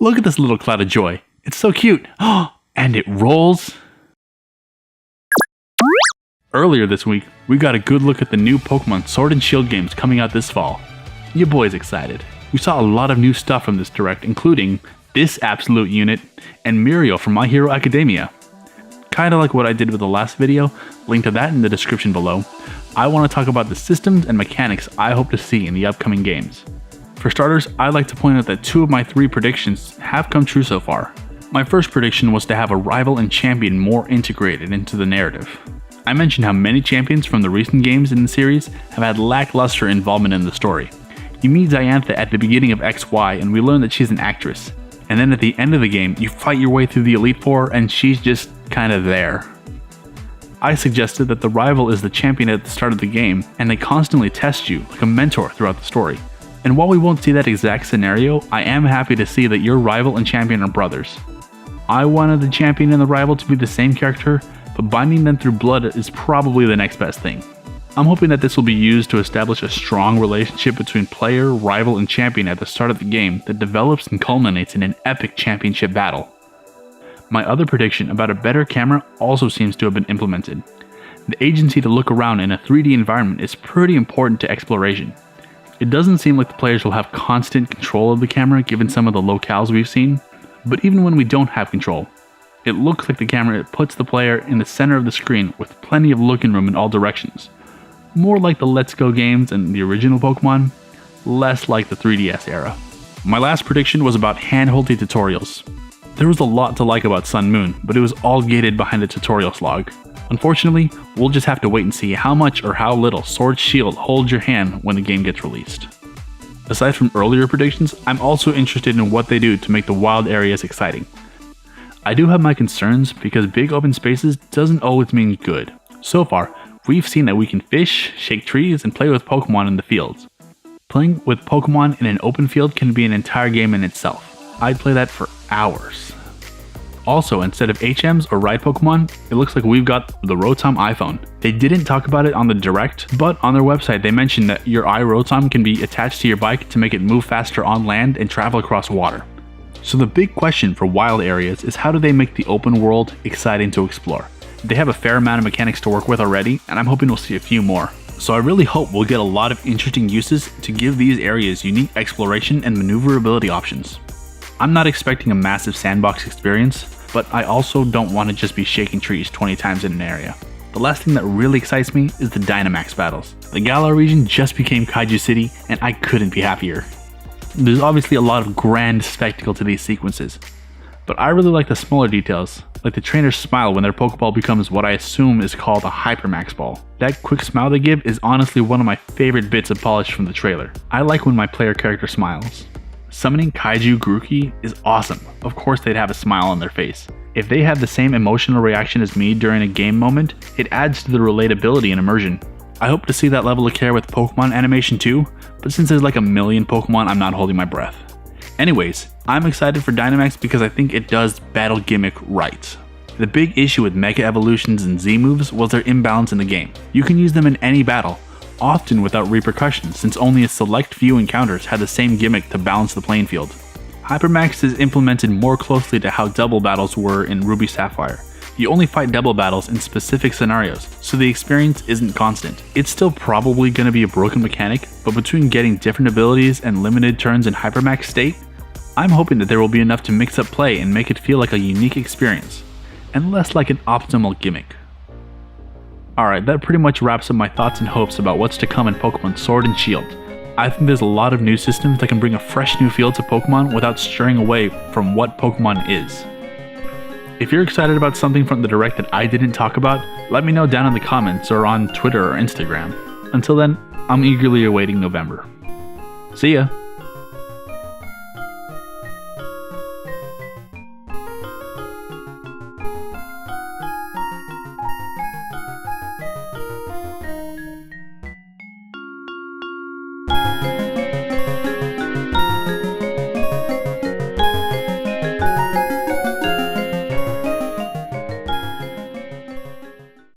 Look at this little cloud of joy. It's so cute. And it rolls. Earlier this week, we got a good look at the new Pokemon Sword and Shield games coming out this fall. Your boy's excited. We saw a lot of new stuff from this direct, including this absolute unit and Muriel from My Hero Academia. Kinda like what I did with the last video, link to that in the description below. I want to talk about the systems and mechanics I hope to see in the upcoming games. For starters, I'd like to point out that 2 of my 3 predictions have come true so far. My first prediction was to have a rival and champion more integrated into the narrative. I mentioned how many champions from the recent games in the series have had lackluster involvement in the story. You meet Diantha at the beginning of XY and we learn that she's an actress. And then at the end of the game, you fight your way through the Elite Four and she's just kinda there. I suggested that the rival is the champion at the start of the game and they constantly test you like a mentor throughout the story. And while we won't see that exact scenario, I am happy to see that your rival and champion are brothers. I wanted the champion and the rival to be the same character, but binding them through blood is probably the next best thing. I'm hoping that this will be used to establish a strong relationship between player, rival, and champion at the start of the game that develops and culminates in an epic championship battle. My other prediction about a better camera also seems to have been implemented. The agency to look around in a 3D environment is pretty important to exploration. It doesn't seem like the players will have constant control of the camera given some of the locales we've seen, but even when we don't have control, it looks like the camera puts the player in the center of the screen with plenty of looking room in all directions. More like the Let's Go games and the original Pokemon, less like the 3DS era. My last prediction was about hand-holding tutorials. There was a lot to like about Sun Moon, but it was all gated behind a tutorial slog. Unfortunately, we'll just have to wait and see how much or how little Sword Shield holds your hand when the game gets released. Aside from earlier predictions, I'm also interested in what they do to make the wild areas exciting. I do have my concerns because big open spaces doesn't always mean good. So far, we've seen that we can fish, shake trees, and play with Pokemon in the fields. Playing with Pokemon in an open field can be an entire game in itself. I'd play that for hours. Also, instead of HMs or ride Pokemon, it looks like we've got the Rotom iPhone. They didn't talk about it on the direct, but on their website they mentioned that your iRotom can be attached to your bike to make it move faster on land and travel across water. So the big question for wild areas is how do they make the open world exciting to explore? They have a fair amount of mechanics to work with already, and I'm hoping we'll see a few more. So I really hope we'll get a lot of interesting uses to give these areas unique exploration and maneuverability options. I'm not expecting a massive sandbox experience, but I also don't want to just be shaking trees 20 times in an area. The last thing that really excites me is the Dynamax battles. The Galar region just became Kaiju City, and I couldn't be happier. There's obviously a lot of grand spectacle to these sequences, but I really like the smaller details, like the trainer's smile when their Pokeball becomes what I assume is called a Hypermax Ball. That quick smile they give is honestly one of my favorite bits of polish from the trailer. I like when my player character smiles. Summoning Kaiju Grookey is awesome. Of course they'd have a smile on their face. If they have the same emotional reaction as me during a game moment, it adds to the relatability and immersion. I hope to see that level of care with Pokemon animation too, but since there's like a million Pokemon, I'm not holding my breath. Anyways, I'm excited for Dynamax because I think it does battle gimmick right. The big issue with Mega Evolutions and Z moves was their imbalance in the game. You can use them in any battle, often without repercussions since only a select few encounters had the same gimmick to balance the playing field. Hypermax is implemented more closely to how double battles were in Ruby Sapphire. You only fight double battles in specific scenarios, so the experience isn't constant. It's still probably going to be a broken mechanic, but between getting different abilities and limited turns in Hypermax state, I'm hoping that there will be enough to mix up play and make it feel like a unique experience, and less like an optimal gimmick. Alright, that pretty much wraps up my thoughts and hopes about what's to come in Pokemon Sword and Shield. I think there's a lot of new systems that can bring a fresh new feel to Pokemon without straying away from what Pokemon is. If you're excited about something from the Direct that I didn't talk about, let me know down in the comments or on Twitter or Instagram. Until then, I'm eagerly awaiting November. See ya!